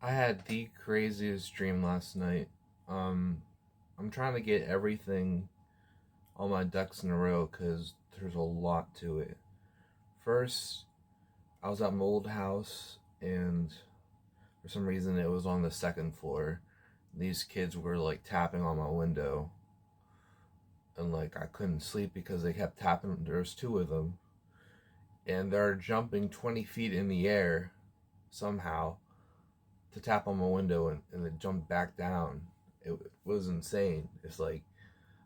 I had the craziest dream last night. Um, I'm trying to get everything, all my ducks in a row, because there's a lot to it. First, I was at my old house, and for some reason, it was on the second floor. These kids were like tapping on my window, and like I couldn't sleep because they kept tapping. There's two of them, and they're jumping 20 feet in the air somehow to tap on my window, and it jumped back down. It was insane. It's like,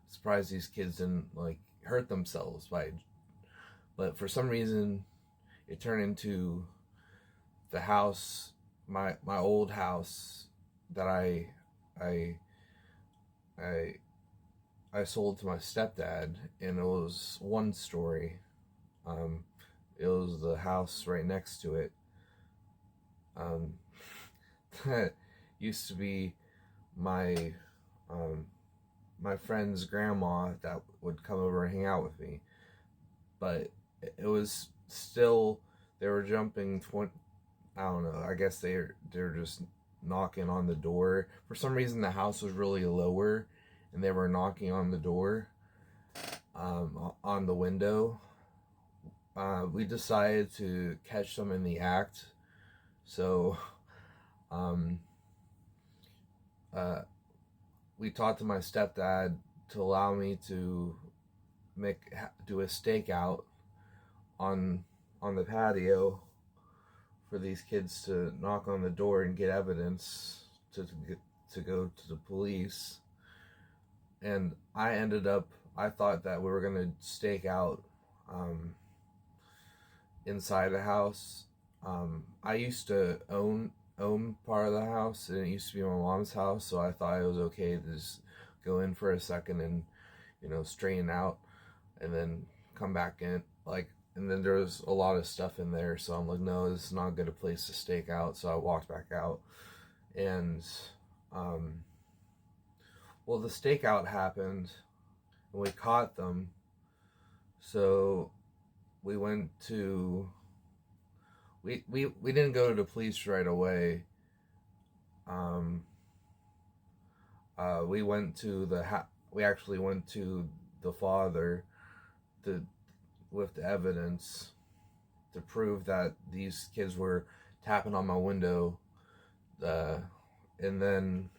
surprised these kids didn't like hurt themselves by it. But for some reason it turned into the house, my old house that I I I sold to my stepdad, and it was one story. Um, it was the house right next to it. Um, that used to be my um, my friend's grandma that would come over and hang out with me. But it was still, they were jumping 20. I don't know. I guess they're just knocking on the door. For some reason, the house was really lower, and they were knocking on the door, on the window. We decided to catch them in the act, so um, uh, we talked to my stepdad to allow me to do a stakeout on on the patio for these kids to knock on the door and get evidence to go to the police. And I thought that we were gonna stake out um, inside the house. I used to own part of the house, and it used to be my mom's house, so I thought it was okay to just go in for a second and straighten out, and then come back in. Like, and then there was a lot of stuff in there, so I'm like, no, this is not a good place to stake out. So I walked back out, and um, well, the stakeout happened, and we caught them. So we went to we didn't go to the police right away. Um, we went to we actually went to the father to with the evidence to prove that these kids were tapping on my window, uh, and then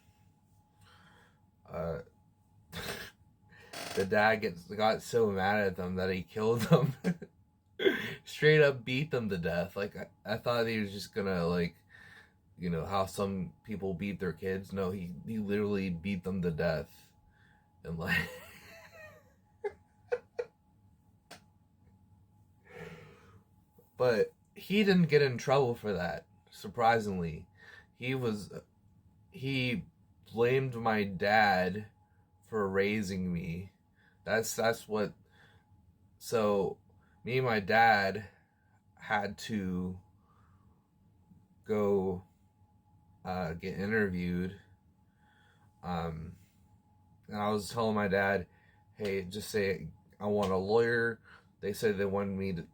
uh, the dad got so mad at them that he killed them. Straight up beat them to death. Like, I thought he was just gonna, like, how some people beat their kids. No, he literally beat them to death, and like, but he didn't get in trouble for that. Surprisingly, he was he blamed my dad for raising me. That's what. So me and my dad had to go get interviewed. Um, and I was telling my dad, "Hey, just say I want a lawyer." They said they wanted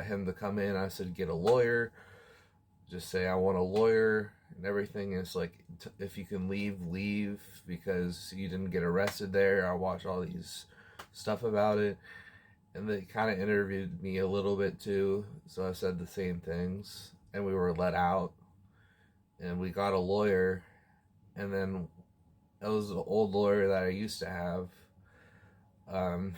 him to come in. I said, "Get a lawyer. Just say I want a lawyer and everything." And it's like, if you can leave because you didn't get arrested there. I watched all these stuff about it, and they kind of interviewed me a little bit too. So I said the same things, and we were let out, and we got a lawyer, and then it was the old lawyer that I used to have. Um,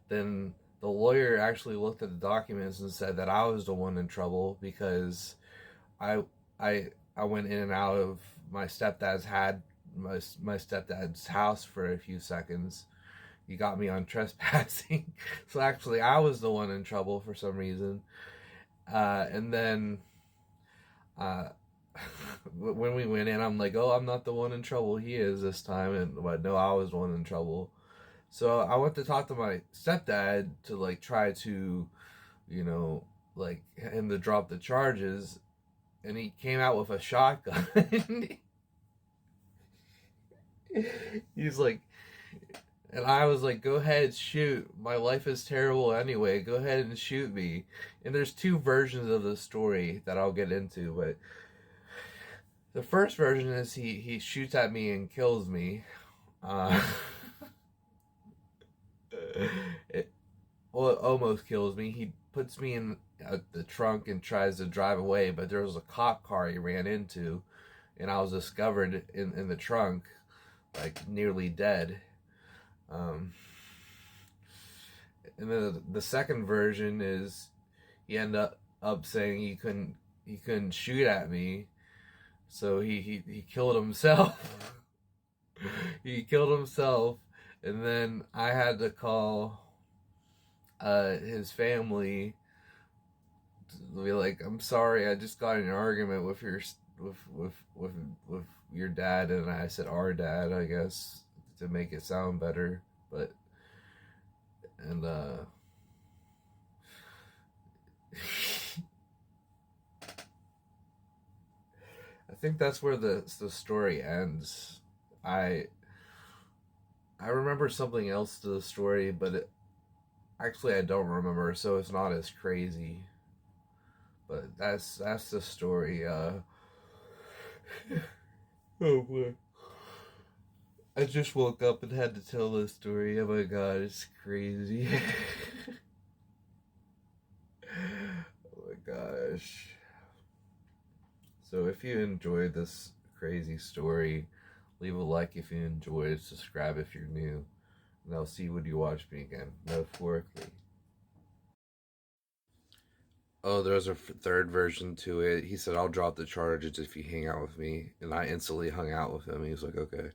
then the lawyer actually looked at the documents and said that I was the one in trouble because I I went in and out of my stepdad's house for a few seconds. He got me on trespassing, so actually I was the one in trouble for some reason. And then uh, when we went in, I'm like, oh, I'm not the one in trouble. He is this time, and but no, I was the one in trouble. So I went to talk to my stepdad to like try to, you know, like him to drop the charges, and he came out with a shotgun. He's like, And I was like, go ahead, shoot. My life is terrible anyway. Go ahead and shoot me. And there's two versions of the story that I'll get into, but the first version is he shoots at me and kills me. Uh, it, well, it almost kills me. He puts me in the trunk and tries to drive away, but there was a cop car he ran into, and I was discovered in the trunk, like nearly dead. Um, and then the second version is he ended up saying he couldn't shoot at me, so he killed himself. He killed himself, and then I had to call his family to be like, I'm sorry, I just got in an argument with with your dad, and I said our dad, I guess, to make it sound better, but and I think that's where the story ends. I I remember something else to the story, but actually I don't remember, so it's not as crazy. But that's the story. Oh boy. I just woke up and had to tell this story. Oh my god, it's crazy. Oh my gosh. So if you enjoyed this crazy story, leave a like if you enjoyed, subscribe if you're new, and I'll see you when you watch me again, metaphorically. Oh, there's a third version to it. He said, I'll drop the charges if you hang out with me. And I instantly hung out with him. He was like, okay.